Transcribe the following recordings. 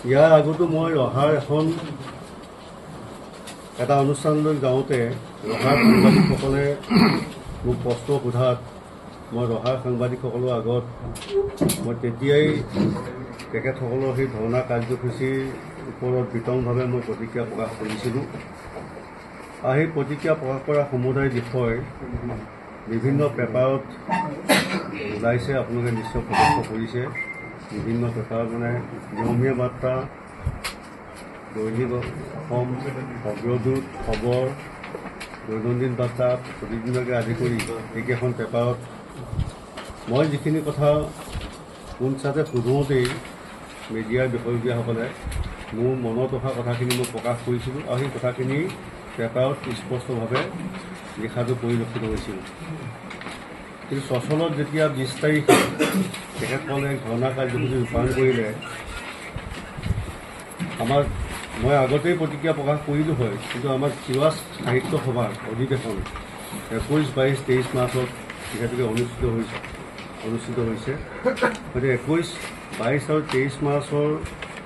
ইয়াৰ আগতো মই ৰহাৰ এটা অনুষ্ঠানলৈ যাওঁতে ৰহাৰ সাংবাদিকসকলে মোক প্ৰশ্ন সোধাত মই ৰহাৰ সাংবাদিকসকলৰ আগত মই তেতিয়াই তেখেতসকলৰ সেই ধৰ্ণা কাৰ্যসূচীৰ ওপৰত বিতংভাৱে মই প্ৰতিক্ৰিয়া প্ৰকাশ কৰিছিলোঁ। আৰু সেই প্ৰতিক্ৰিয়া প্ৰকাশ কৰা সমুদায় বিষয় বিভিন্ন পেপাৰত ওলাইছে, আপোনালোকে নিশ্চয় প্ৰত্যক্ষ কৰিছে। বিভিন্ন পেপাৰ মানে নিয়মীয়া বাৰ্তা, দৈনিক অসম, অগ্ৰদূত, খবৰ, দৈনন্দিন বাৰ্তা, প্ৰতিদিনকে আদি কৰি এইকেইখন পেপাৰত মই যিখিনি কথা পোনছাতে সোধোতেই মিডিয়াৰ বিষয়ববীয়াসকলে মোৰ মনত অহা কথাখিনি মই প্ৰকাশ কৰিছিলোঁ আৰু সেই কথাখিনি পেপাৰত স্পষ্টভাৱে লিখাটো পৰিলক্ষিত হৈছিল। কিন্তু চচলত যেতিয়া 20 তাৰিখে তেখেতসকলে ধৰ্ণা কাৰ্যসূচী ৰূপায়ণ কৰিলে, মই আগতেই প্ৰতিক্ৰিয়া প্ৰকাশ কৰিলোঁ হয়, কিন্তু আমাৰ তিৱা সাহিত্য সভাৰ অধিৱেশন 21, 22, 23 মাৰ্চত যিহেতুকে অনুষ্ঠিত হৈছে। গতিকে 21, 22 আৰু 23 মাৰ্চৰ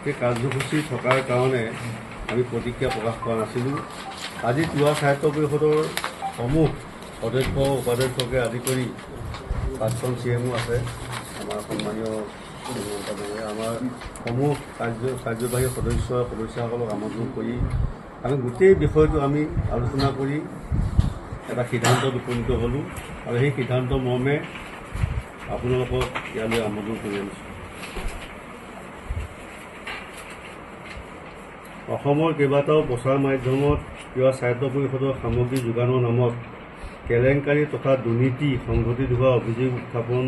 সেই কাৰ্যসূচী থকাৰ কাৰণে আমি প্ৰতিক্ৰিয়া প্ৰকাশ কৰা নাছিলোঁ। আজি তিৱা সাহিত্য পৰিষদৰ সমূহ অধ্যক্ষ উপাধ্যক্ষকে আদি কৰি প্ৰাক্তন CMO আছে, আমাৰ সন্মানীয় আমাৰ সমূহ কাৰ্যবাহী সদস্যসকলক আমন্ত্ৰণ কৰি আমি গোটেই বিষয়টো আমি আলোচনা কৰি এটা সিদ্ধান্তত উপনীত হ'লোঁ আৰু সেই সিদ্ধান্ত মৰ্মে আপোনালোকক ইয়ালৈ আমন্ত্ৰণ কৰি আনিছোঁ। অসমৰ কেইবাটাও প্ৰচাৰ মাধ্যমত তিৱা সাহিত্য পৰিষদৰ সামগ্ৰী যোগানৰ নামত কেলেংকাৰী তথা দুৰ্নীতি সংঘটিত হোৱা অভিযোগ উত্থাপন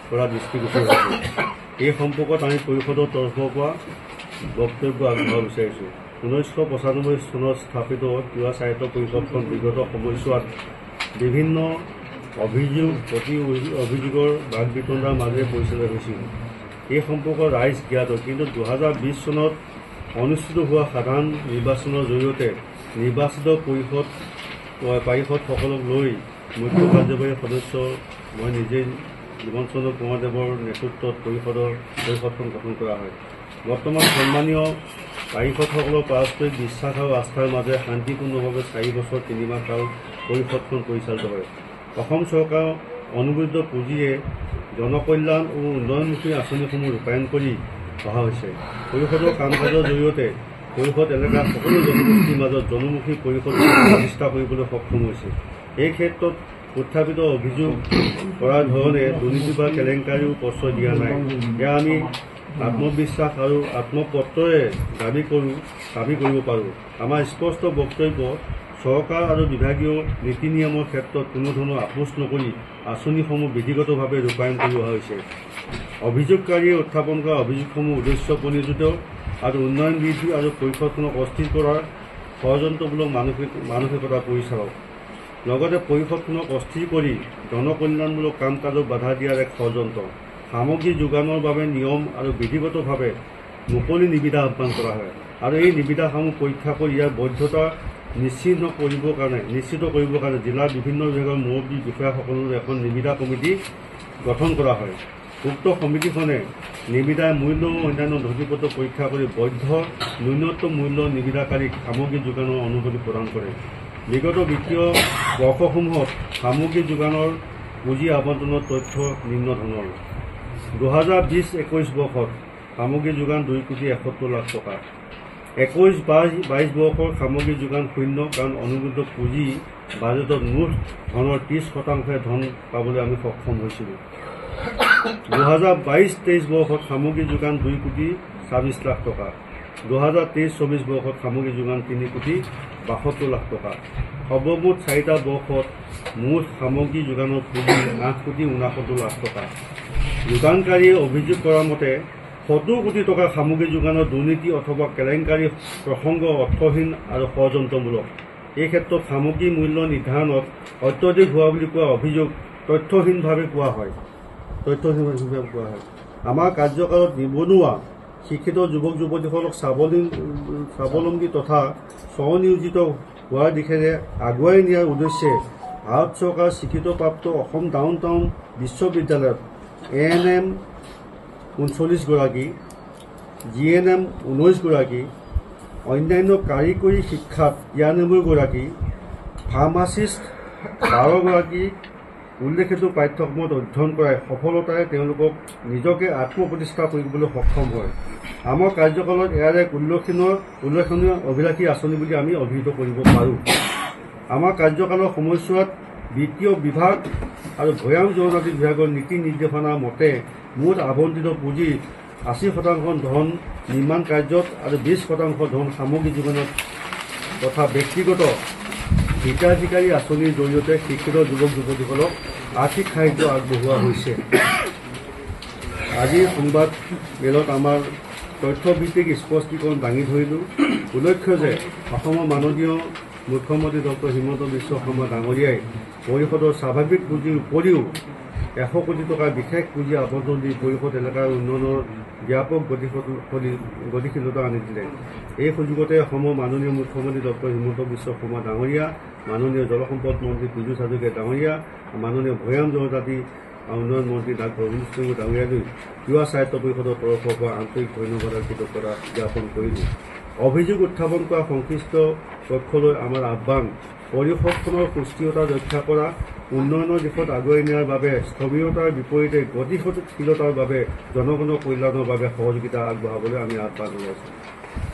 কৰা দৃষ্টিগোচৰ হৈছে। এই সম্পৰ্কত আমি পৰিষদৰ তৰফৰ পৰা বক্তব্য আগবঢ়াব বিচাৰিছোঁ। 1995 চনত স্থাপিত তিৱা সাহিত্য পৰিষদখন বিগত সময়ছোৱাত বিভিন্ন অভিযোগ অভিযোগৰ বাক বিতণ্ডাৰ মাজেৰে পৰিচালিত হৈছিল। এই সম্পৰ্কত ৰাইজ জ্ঞাত, কিন্তু 2020 চনত অনুষ্ঠিত হোৱা সাধাৰণ নিৰ্বাচনৰ জৰিয়তে নিৰ্বাচিত পাৰিষদসকলক লৈ মুখ্য কাৰ্যবাহী সদস্য মই নিজেই জীৱন চন্দ্ৰ কোঁৱৰদেৱৰ নেতৃত্বত পৰিষদখন গঠন কৰা হয়। বৰ্তমান সন্মানীয় পাৰিষদসকলৰ পাৰস্পৰিক বিশ্বাস আৰু আস্থাৰ মাজেৰে শান্তিপূৰ্ণভাৱে 4 বছৰ 3 মাহ কাল পৰিষদখন পৰিচালিত হয়। অসম চৰকাৰৰ অনুমোদিত পুঁজিৰে জনকল্যাণ ও উন্নয়নমুখী আঁচনিসমূহ ৰূপায়ণ কৰি অহা হৈছে। পৰিষদৰ কাম কাজৰ জৰিয়তে পৰিষদ এলেকাৰ সকলো জনগোষ্ঠীৰ মাজত জনমুখী পৰিষদ প্ৰতিষ্ঠা কৰিবলৈ সক্ষম হৈছে। এই ক্ষেত্ৰত উত্থাপিত অভিযোগ কৰাৰ ধৰণে দুৰ্নীতি বা কেলেংকাৰীও প্ৰশ্ৰয় দিয়া নাই। এয়া আমি আত্মবিশ্বাস আৰু আত্মপত্ৰৰে দাবী কৰিব পাৰোঁ। আমাৰ স্পষ্ট বক্তব্য, চৰকাৰ আৰু বিভাগীয় নীতি নিয়মৰ ক্ষেত্ৰত কোনো ধৰণৰ আপোচ নকৰি আঁচনিসমূহ বিধিগতভাৱে ৰূপায়ণ কৰি অহা হৈছে। অভিযোগকাৰীয়ে উত্থাপন কৰা অভিযোগসমূহ উদ্দেশ্য প্ৰণোদিত আৰু উন্নয়ন বৃদ্ধি আৰু পৰিষদখনক অস্থিৰ কৰাৰ ষড়যন্ত্ৰমূলক মানসিকতা পৰিচালক, লগতে পৰিষদখনক অস্থিৰ কৰি জনকল্যাণমূলক কাম কাজক বাধা দিয়াৰ এক ষড়যন্ত্ৰ। সামগ্ৰী যোগানৰ বাবে নিয়ম আৰু বিধিগতভাৱে মুকলি নিবিদা আহ্বান কৰা হয় আৰু এই নিবিদাসমূহ পৰীক্ষা কৰি ইয়াৰ বৈধতা নিশ্চিত কৰিবৰ কাৰণে জিলাৰ বিভিন্ন বিভাগৰ মুৰব্বী বিষয়াসকলৰ এখন নিবিদা কমিটি গঠন কৰা হয়। উক্ত সমিতিখনে নিবিদাৰ মূল্য ও অন্যান্য নথিপত্ৰ পৰীক্ষা কৰি বৈধ ন্যূনতম মূল্য নিবিদাকাৰীক সামগ্ৰী যোগানৰ অনুমতি প্ৰদান কৰে। বিগত বিত্তীয় বৰ্ষসমূহত সামগ্ৰী যোগানৰ পুঁজি আবণ্টনৰ তথ্য নিম্ন ধৰণৰ: 2020-21 বৰ্ষত সামগ্ৰী যোগান 2,71 লাখ টকা। 21-22 বৰ্ষৰ সামগ্ৰী যোগান শূন্য, কাৰণ অনুমোদিত পুঁজি বাজেটত মুঠ ধনৰ 30% ধন পাবলৈ আমি সক্ষম হৈছিলোঁ। 2022-23 বৰ্ষত সামগ্ৰী যোগান 2,26 লাখ টকা। 2023-24 বৰ্ষত সামগ্ৰী যোগান 3,72 লাখ টকা। সৰ্বমুঠ 4টা বৰ্ষত মুঠ সামগ্ৰী যোগানৰ পুঁজি 8,69 লাখ টকা। যোগানকাৰীয়ে অভিযোগ কৰা মতে 70 কোটি টকা সামগ্ৰী যোগানৰ দুৰ্নীতি অথবা কেলেংকাৰী প্ৰসংগ অৰ্থহীন আৰু ষড়যন্ত্ৰমূলক। এই ক্ষেত্ৰত সামগ্ৰী মূল্য নিৰ্ধাৰণত অত্যধিক হোৱা বুলি কোৱা অভিযোগ তথ্যহীনভাৱে কোৱা হয়। আমাৰ কাৰ্যকালত নিবনুৱা শিক্ষিত যুৱক যুৱতীসকলক স্বাৱলম্বী তথা স্বনিয়োজিত হোৱাৰ দিশেৰে আগুৱাই নিয়াৰ উদ্দেশ্যে ভাৰত চৰকাৰ স্বীকৃতিপ্ৰাপ্ত অসম ডাউনটাউন বিশ্ববিদ্যালয়ত ANM 39 গৰাকী, GNM 19 গৰাকী, অন্যান্য কাৰিকৰী শিক্ষাত 93 গৰাকী, ফাৰ্মাচিষ্ট 12 গৰাকী উল্লেখিত পাঠ্যক্ৰমত অধ্যয়ন কৰাই সফলতাৰে তেওঁলোকক নিজকে আত্মপ্ৰতিষ্ঠা কৰিবলৈ সক্ষম হয়। আমাৰ কাৰ্যকালত ইয়াৰ এক উল্লেখনীয় অভিলাষী আঁচনি বুলি আমি অভিহিত কৰিব পাৰোঁ। আমাৰ কাৰ্যকালৰ সময়ছোৱাত বিত্তীয় বিভাগ আৰু ভৈয়াম জনজাতি বিভাগৰ নীতি নিৰ্দেশনা মতে মুঠ আবণ্টিত পুঁজি 80% ধন নিৰ্মাণ কাৰ্যত আৰু 20% ধন সামগ্ৰী যোগানত তথা ব্যক্তিগত হিতাধিকাৰী আঁচনিৰ জৰিয়তে শিক্ষিত যুৱক যুৱতীসকলক আৰ্থিক সাহায্য আগবঢ়োৱা হৈছে। আজিৰ সংবাদ মেলত আমাৰ তথ্যভিত্তিক স্পষ্টীকৰণ দাঙি ধৰিলোঁ। উল্লেখ্য যে অসমৰ মাননীয় মুখ্যমন্ত্ৰী ডক্টৰ হিমন্ত বিশ্ব শৰ্মা ডাঙৰীয়াই পৰিষদৰ স্বাভাৱিক পুঁজিৰ উপৰিও 100 কোটি টকাৰ বিশেষ পুঁজি আবণ্টন দি পৰিষদ এলেকাৰ উন্নয়নৰ ব্যাপক গতিশীলতা আনি দিলে। এই সুযোগতে অসমৰ মাননীয় মুখ্যমন্ত্ৰী ডক্টৰ হিমন্ত বিশ্ব শৰ্মা ডাঙৰীয়া, মাননীয় জলসম্পদ মন্ত্ৰী পীযুষ হাজৰিকা ডাঙৰীয়া, মাননীয় ভৈয়াম জনজাতি উন্নয়ন মন্ত্ৰী ডাক্তৰ অৰুণ সিং ডাঙৰীয়ালৈ তিৱা সাহিত্য পৰিষদৰ তৰফৰ পৰা আন্তৰিক ধন্যবাদ আৰু কৃতজ্ঞতা জ্ঞাপন কৰিলোঁ। অভিযোগ উত্থাপন কৰা সংশ্লিষ্ট পক্ষলৈ আমাৰ আহ্বান, পৰিষদখনৰ সুস্থিৰতা ৰক্ষা কৰা, উন্নয়নৰ দিশত আগুৱাই নিয়াৰ বাবে স্থবিৰতাৰ বিপৰীতে গতিশীলতাৰ বাবে জনগণৰ কল্যাণৰ বাবে সহযোগিতা আগবঢ়াবলৈ আমি আহ্বান জনাইছোঁ।